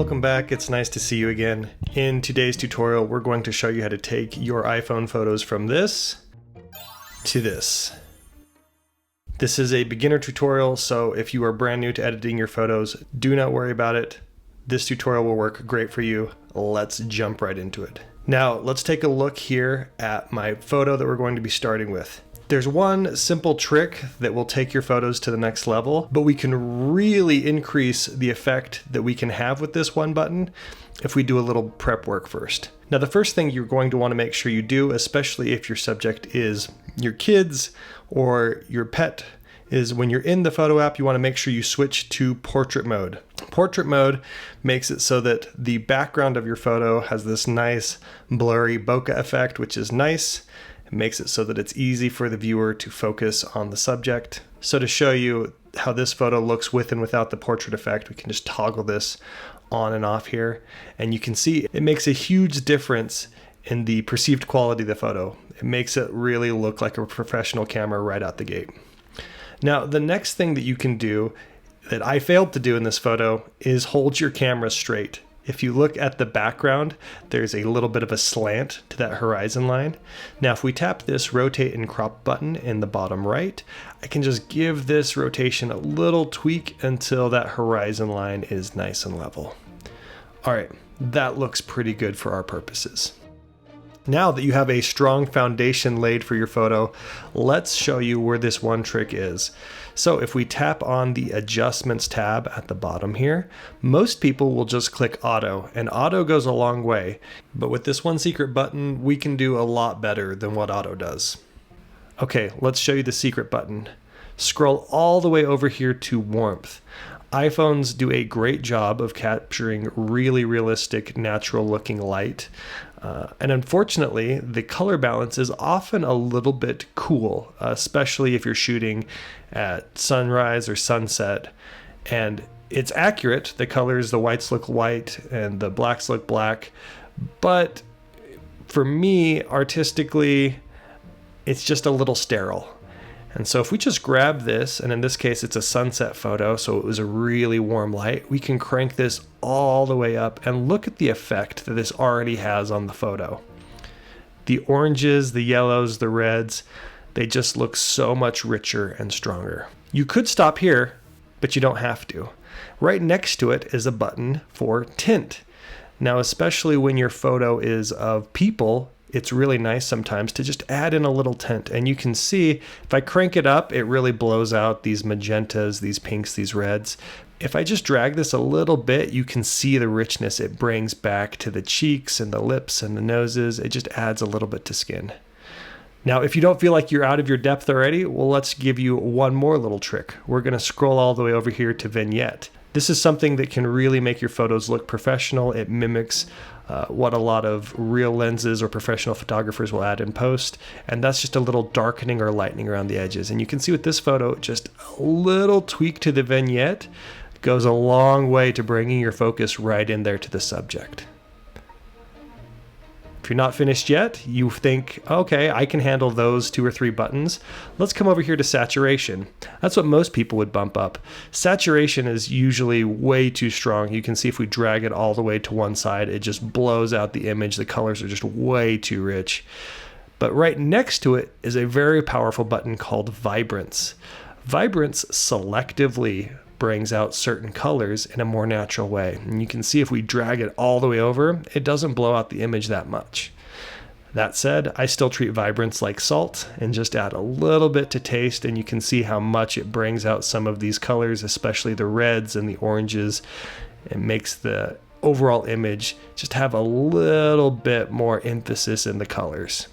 welcome back. It's nice to see you again. In today's tutorial, we're going to show you how to take your iPhone photos from this to this. This is a beginner tutorial, so if you are brand new to editing your photos, do not worry about it. This tutorial will work great for you. Let's jump right into it. Now, let's take a look here at my photo that we're going to be starting with. There's one simple trick that will take your photos to the next level, but we can really increase the effect that we can have with this one button if we do a little prep work first. Now, the first thing you're going to want to make sure you do, especially if your subject is your kids or your pet, is when you're in the photo app, you want to make sure you switch to portrait mode. Portrait mode makes it so that the background of your photo has this nice blurry bokeh effect, which is nice. It makes it so that it's easy for the viewer to focus on the subject. So to show you how this photo looks with and without the portrait effect, we can just toggle this on and off here. And you can see it makes a huge difference in the perceived quality of the photo. It makes it really look like a professional camera right out the gate. Now, the next thing that you can do that I failed to do in this photo is hold your camera straight. If you look at the background, there's a little bit of a slant to that horizon line. Now, if we tap this rotate and crop button in the bottom right, I can just give this rotation a little tweak until that horizon line is nice and level. All right, that looks pretty good for our purposes. Now that you have a strong foundation laid for your photo, let's show you where this one trick is. So if we tap on the adjustments tab at the bottom here, most people will just click auto, and auto goes a long way. But with this one secret button, we can do a lot better than what auto does. Okay, let's show you the secret button. Scroll all the way over here to warmth. iPhones do a great job of capturing really realistic, natural looking light. And unfortunately, the color balance is often a little bit cool, especially if you're shooting at sunrise or sunset. And it's accurate. The colors, the whites look white and the blacks look black. But for me, artistically, it's just a little sterile. And so if we just grab this, and in this case it's a sunset photo, so it was a really warm light, we can crank this all the way up and look at the effect that this already has on the photo. The oranges, the yellows, the reds, they just look so much richer and stronger. You could stop here, but you don't have to. Right next to it is a button for tint. Now, especially when your photo is of people, it's really nice sometimes to just add in a little tint. And you can see if I crank it up, it really blows out these magentas, these pinks, these reds. If I just drag this a little bit, you can see the richness it brings back to the cheeks and the lips and the noses. It just adds a little bit to skin. Now, if you don't feel like you're out of your depth already, well, let's give you one more little trick. We're going to scroll all the way over here to Vignette. This is something that can really make your photos look professional. It mimics what a lot of real lenses or professional photographers will add in post, and that's just a little darkening or lightening around the edges. And you can see with this photo, just a little tweak to the vignette goes a long way to bringing your focus right in there to the subject. If you're not finished yet, you think, okay, I can handle those 2 or 3 buttons. Let's come over here to saturation. That's what most people would bump up. Saturation is usually way too strong. You can see if we drag it all the way to one side, it just blows out the image. The colors are just way too rich. But right next to it is a very powerful button called Vibrance. Vibrance selectively brings out certain colors in a more natural way. And you can see if we drag it all the way over, it doesn't blow out the image that much. That said, I still treat Vibrance like salt and just add a little bit to taste, and you can see how much it brings out some of these colors, especially the reds and the oranges. It makes the overall image just have a little bit more emphasis in the colors.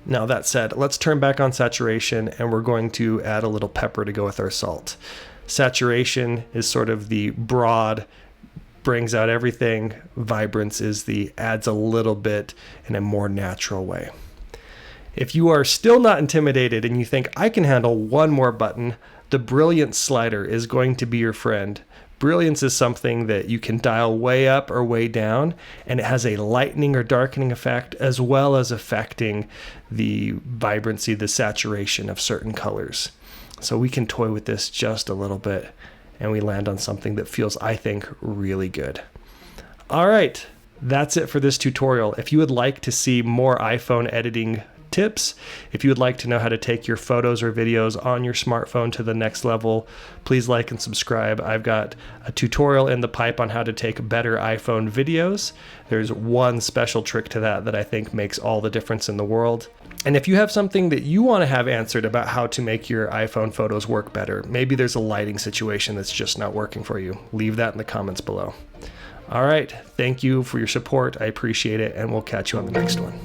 Now, that said, let's turn back on saturation, and we're going to add a little pepper to go with our salt. Saturation is sort of the broad, brings out everything. Vibrance is the adds a little bit in a more natural way. If you are still not intimidated and you think I can handle one more button, the Brilliance slider is going to be your friend. Brilliance is something that you can dial way up or way down, and it has a lightening or darkening effect as well as affecting the vibrancy, the saturation of certain colors. So we can toy with this just a little bit and we land on something that feels, I think, really good. All right, that's it for this tutorial. If you would like to see more iPhone editing tips, if you would like to know how to take your photos or videos on your smartphone to the next level, please like and subscribe. I've got a tutorial in the pipe on how to take better iPhone videos. There's one special trick to that I think makes all the difference in the world. And if you have something that you want to have answered about how to make your iPhone photos work better, maybe there's a lighting situation that's just not working for you, leave that in the comments below. All right, thank you for your support. I appreciate it, and we'll catch you on the next one.